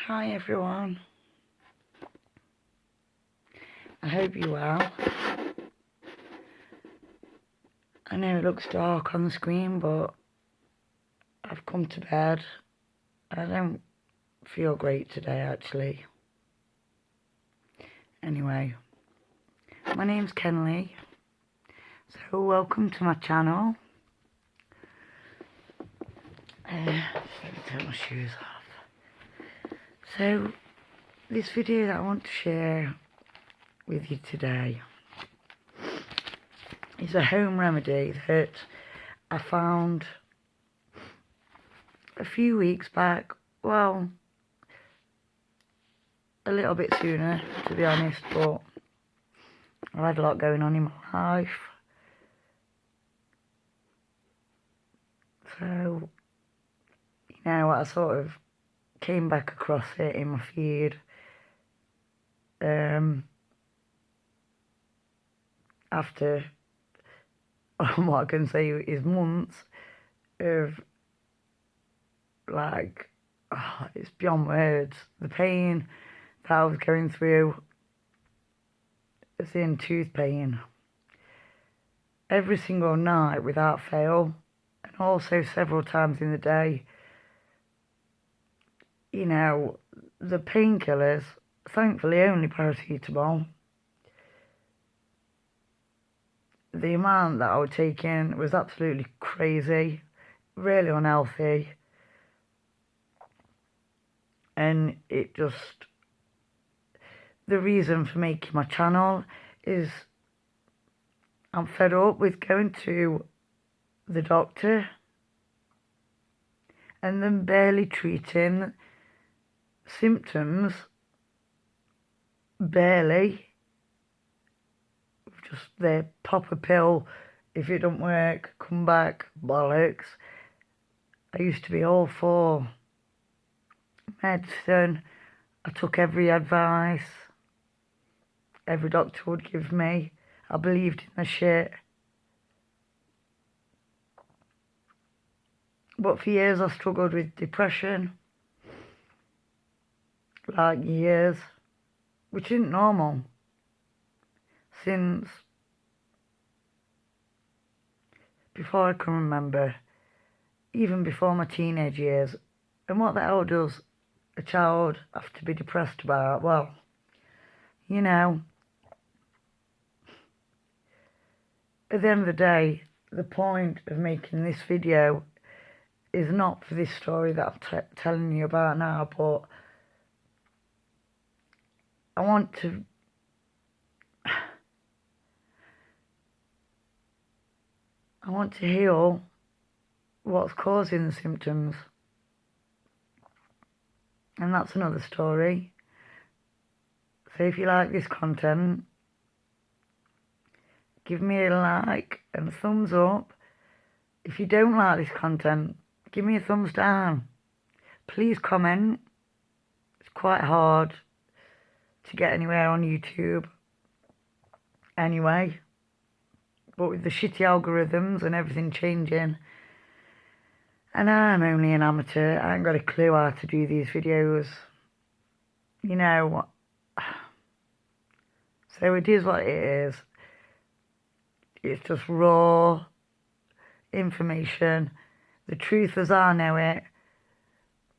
Hi everyone, I hope you're well. I know it looks dark on the screen, but I've come to bed. I don't feel great today actually. Anyway, my name's Kenley, so welcome to my channel. Let me take my shoes off. So, this video that I want to share with you today is a home remedy that I found a few weeks back. Well, a little bit sooner, to be honest, but I had a lot going on in my life. So, I sort of came back across it in my feed. After what I can say is months of it's beyond words. The pain that I was going through, as in tooth pain, every single night without fail, and also several times in the day. The painkillers, thankfully only paracetamol. The amount that I was taking was absolutely crazy, really unhealthy. And the reason for making my channel is I'm fed up with going to the doctor and them barely treating symptoms, barely. Just they pop a pill, if it don't work, come back, bollocks. I used to be all for medicine. I took every advice every doctor would give me. I believed in the shit. But for years I struggled with depression. Like years. Which isn't normal. Since before I can remember. Even before my teenage years. And what the hell does a child have to be depressed about? Well, at the end of the day, the point of making this video is not for this story that I'm telling you about now, but I want to heal what's causing the symptoms. And that's another story. So if you like this content, give me a like and a thumbs up. If you don't like this content, give me a thumbs down. Please comment. It's quite hard to get anywhere on YouTube anyway. But with the shitty algorithms and everything changing, and I'm only an amateur, I ain't got a clue how to do these videos. So it is what it is. It's just raw information. The truth as I know it.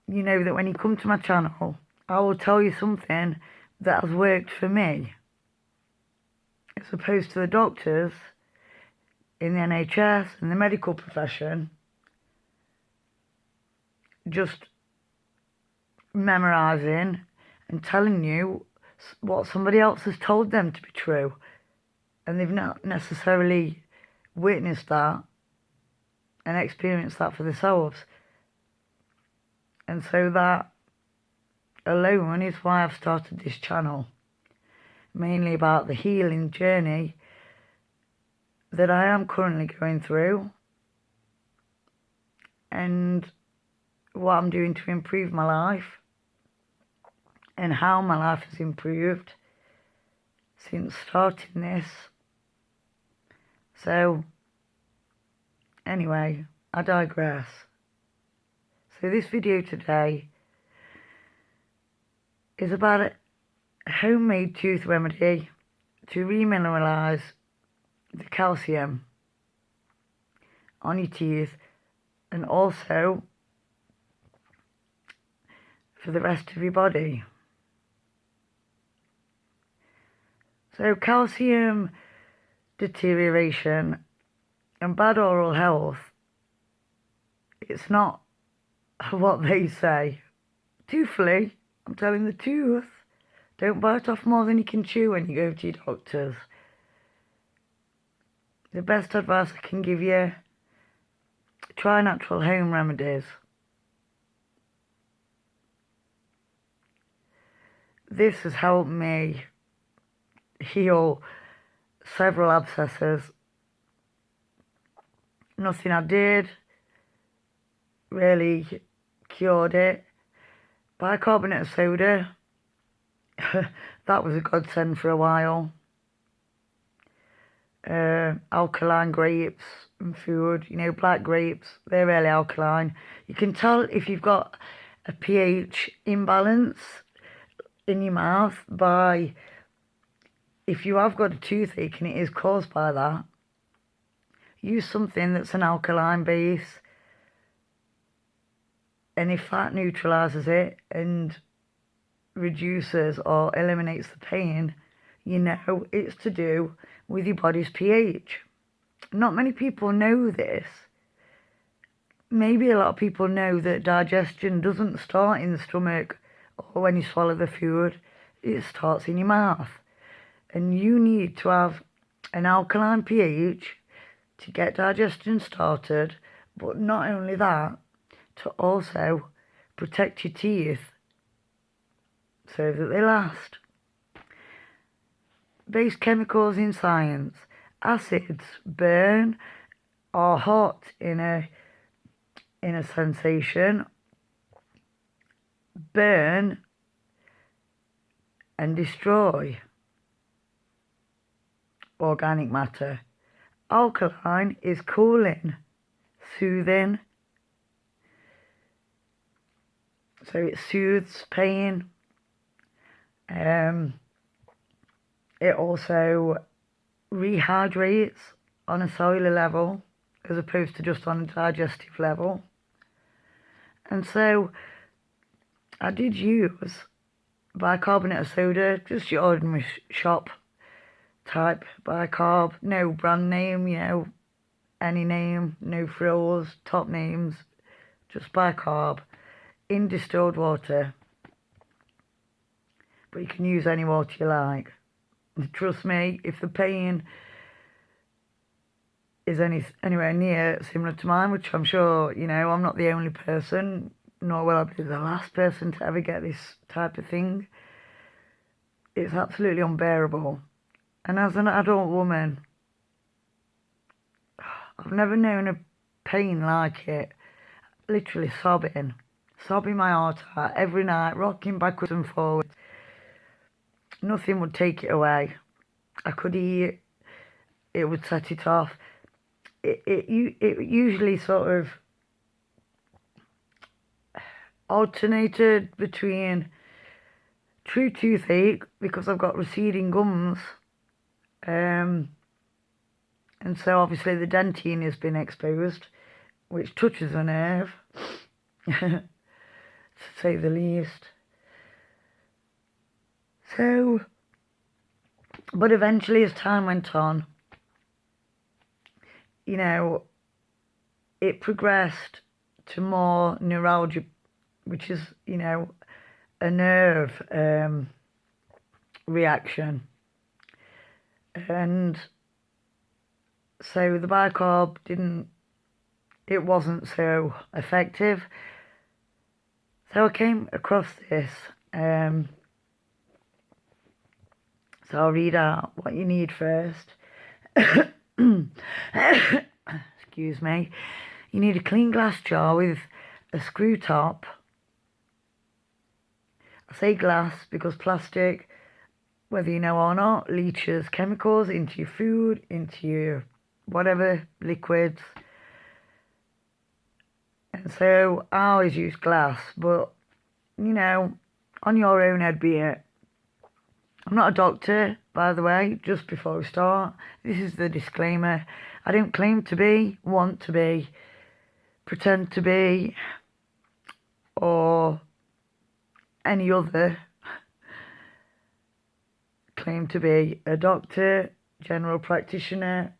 You know that when you come to my channel, I will tell you something that has worked for me. As opposed to the doctors in the NHS and the medical profession just memorising and telling you what somebody else has told them to be true, and they've not necessarily witnessed that and experienced that for themselves. And so that alone is why I've started this channel, mainly about the healing journey that I am currently going through and what I'm doing to improve my life and how my life has improved since starting this. So, anyway, I digress. So this video today is about a homemade tooth remedy to remineralise the calcium on your teeth, and also for the rest of your body. So calcium deterioration and bad oral health, it's not what they say. Truthfully, I'm telling the truth. Don't bite off more than you can chew when you go to your doctors. The best advice I can give you, try natural home remedies. This has helped me heal several abscesses. Nothing I did really cured it. Bicarbonate of soda, that was a godsend for a while. Alkaline grapes and food, black grapes, they're really alkaline. You can tell if you've got a pH imbalance in your mouth by, if you have got a toothache and it is caused by that, use something that's an alkaline base, and if that neutralises it and reduces or eliminates the pain, it's to do with your body's pH. Not many people know this. Maybe a lot of people know that digestion doesn't start in the stomach or when you swallow the food, it starts in your mouth. And you need to have an alkaline pH to get digestion started, but not only that, to also protect your teeth so that they last. Base chemicals in science. Acids burn, are hot in a sensation, burn and destroy organic matter. Alkaline is cooling, soothing, so it soothes pain. It also rehydrates on a cellular level as opposed to just on a digestive level. And so I did use bicarbonate of soda, just your ordinary shop type bicarb, no brand name, any name, no frills, top names, just bicarb in distilled water. But you can use any water you like. Trust me, if the pain is anywhere near similar to mine, which I'm sure, I'm not the only person, nor will I be the last person to ever get this type of thing. It's absolutely unbearable. And as an adult woman, I've never known a pain like it. Literally sobbing my heart out every night, rocking backwards and forwards. Nothing would take it away. I could eat, it would set it off. It usually sort of alternated between true toothache, because I've got receding gums, and so obviously the dentine has been exposed, which touches a nerve, to say the least. So, but eventually as time went on, it progressed to more neuralgia, which is, a nerve reaction. And so the bicarb wasn't so effective. So I came across this. So I'll read out what you need first. Excuse me. You need a clean glass jar with a screw top. I say glass because plastic, whether you know or not, leaches chemicals into your food, into your whatever liquids. And so I always use glass, but on your own head be it. I'm not a doctor, by the way, just before we start. This is the disclaimer. I don't claim to be, want to be, pretend to be, or any other claim to be a doctor, general practitioner.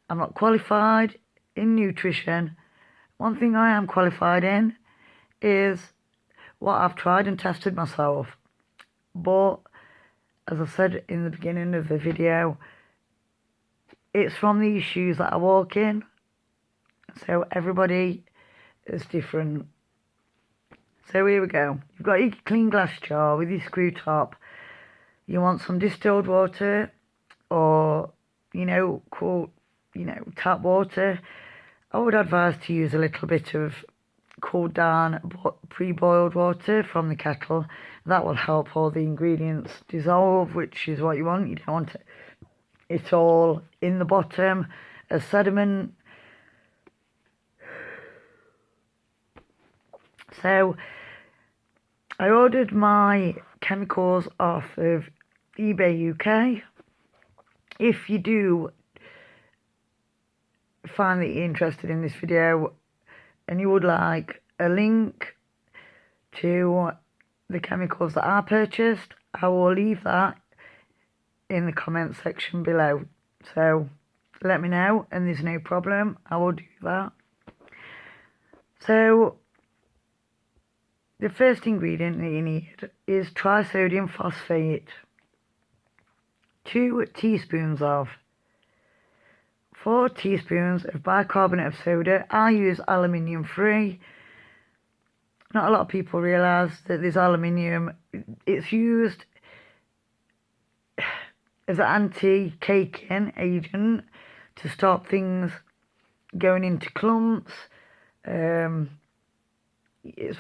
I'm not qualified in nutrition. One thing I am qualified in is what I've tried and tested myself. But as I said in the beginning of the video, it's from these shoes that I walk in. So everybody is different. So here we go. You've got your clean glass jar with your screw top. You want some distilled water or, cool, tap water. I would advise to use a little bit of cooled down pre-boiled water from the kettle. That will help all the ingredients dissolve, which is what you want. You don't want it all in the bottom as sediment. So I ordered my chemicals off of eBay UK. If you do find that you're interested in this video and you would like a link to the chemicals that I purchased, I will leave that in the comment section below. So let me know, and there's no problem, I will do that. So the first ingredient that you need is trisodium phosphate. 2 teaspoons of. 4 teaspoons of bicarbonate of soda. I use aluminium free. Not a lot of people realise that there's aluminium. It's used as an anti-caking agent to stop things going into clumps. It's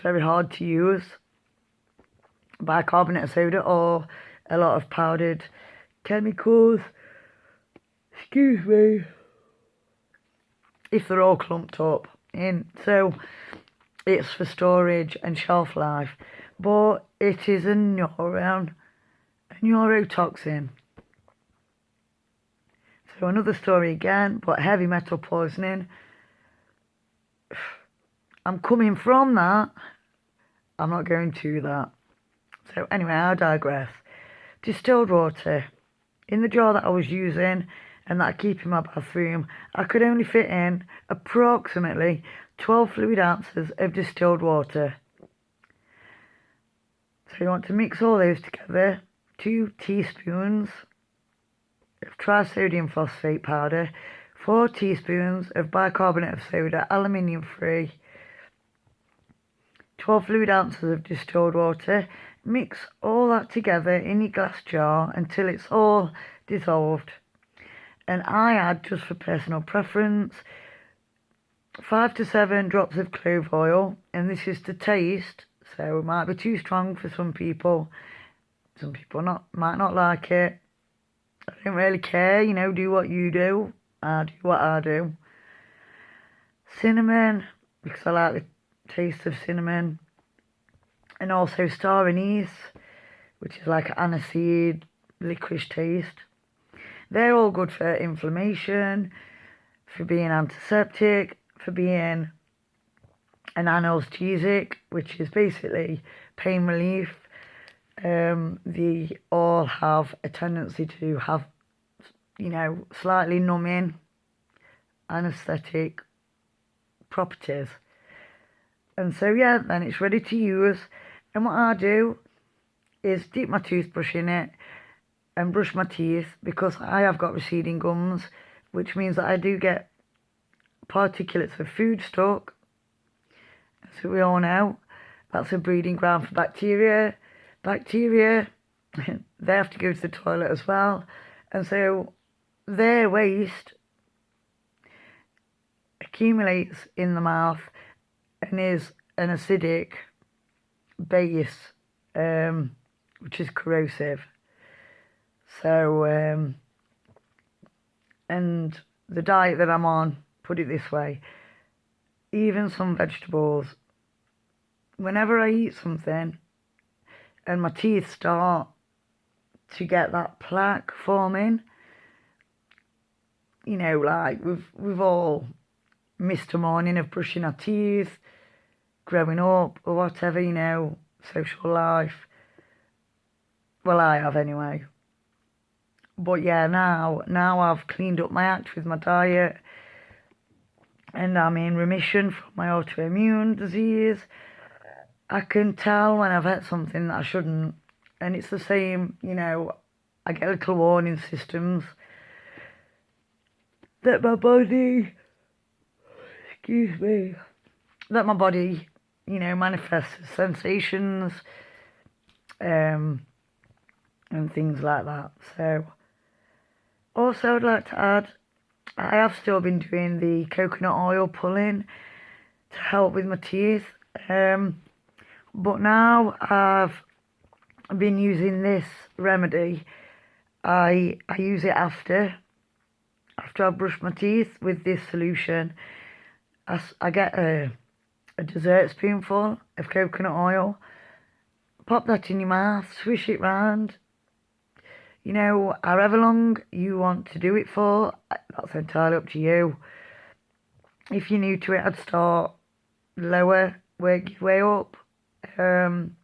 very hard to use bicarbonate of soda or a lot of powdered chemicals. Excuse me. If they're all clumped up in. So it's for storage and shelf life. But it is a neurotoxin. So another story again, but heavy metal poisoning. I'm coming from that. I'm not going to that. So anyway, I digress. Distilled water. In the jar that I was using and that I keep in my bathroom, I could only fit in approximately 12 fluid ounces of distilled water. So you want to mix all those together. 2 teaspoons of trisodium phosphate powder, 4 teaspoons of bicarbonate of soda, aluminium free, 12 fluid ounces of distilled water. Mix all that together in your glass jar until it's all dissolved. And I add, just for personal preference, 5 to 7 drops of clove oil, and this is to taste, so it might be too strong for some people. Some people might not like it. I don't really care, do what you do. I do what I do. Cinnamon, because I like the taste of cinnamon. And also star anise, which is like aniseed, licorice taste. They're all good for inflammation, for being antiseptic, for being an analgesic, which is basically pain relief. They all have a tendency to have, slightly numbing anesthetic properties. And so, yeah, then it's ready to use. And what I do is dip my toothbrush in it and brush my teeth, because I have got receding gums, which means that I do get particulates of food stuck. So we all know that's a breeding ground for bacteria. Bacteria, they have to go to the toilet as well. And so their waste accumulates in the mouth and is an acidic base, which is corrosive. So, and the diet that I'm on, put it this way, even some vegetables, whenever I eat something, and my teeth start to get that plaque forming. You know, like we've all missed a morning of brushing our teeth, growing up or whatever, you know, social life. Well, I have anyway. But yeah, now I've cleaned up my act with my diet, and I'm in remission from my autoimmune disease. I can tell when I've had something that I shouldn't, and it's the same, you know, I get little warning systems that my body, that my body, you know, manifests sensations, and things like that. So, also I'd like to add, I have still been doing the coconut oil pulling to help with my teeth. But now I've been using this remedy. I use it after I've brushed my teeth with this solution. I get a dessert spoonful of coconut oil, pop that in your mouth, swish it round. You know, however long you want to do it for, that's entirely up to you. If you're new to it, I'd start lower, work your way up. Some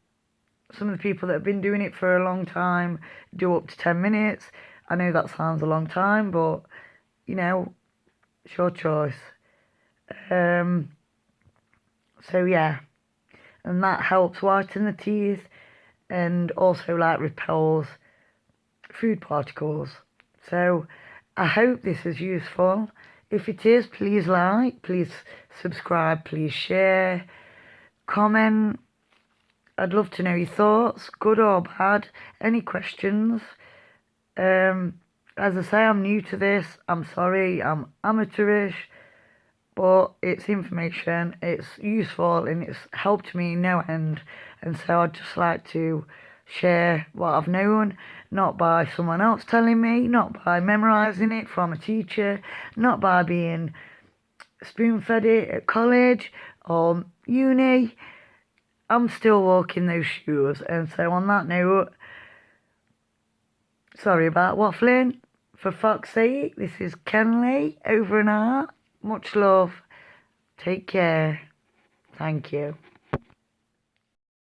of the people that have been doing it for a long time do up to 10 minutes. I know that sounds a long time, but, you know, it's your choice. So yeah, and that helps whiten the teeth and also like repels food particles. So I hope this is useful. If it is, please like, please subscribe, please share, comment. I'd love to know your thoughts, good or bad, any questions. As I say, I'm new to this, I'm sorry, I'm amateurish, but it's information, it's useful, and it's helped me no end. And so I'd just like to share what I've known, not by someone else telling me, not by memorising it from a teacher, not by being spoon-fed it at college or uni. I'm still walking those shoes. And so on that note, sorry about waffling. For fuck's sake, this is Kenley, over and out. Much love. Take care. Thank you.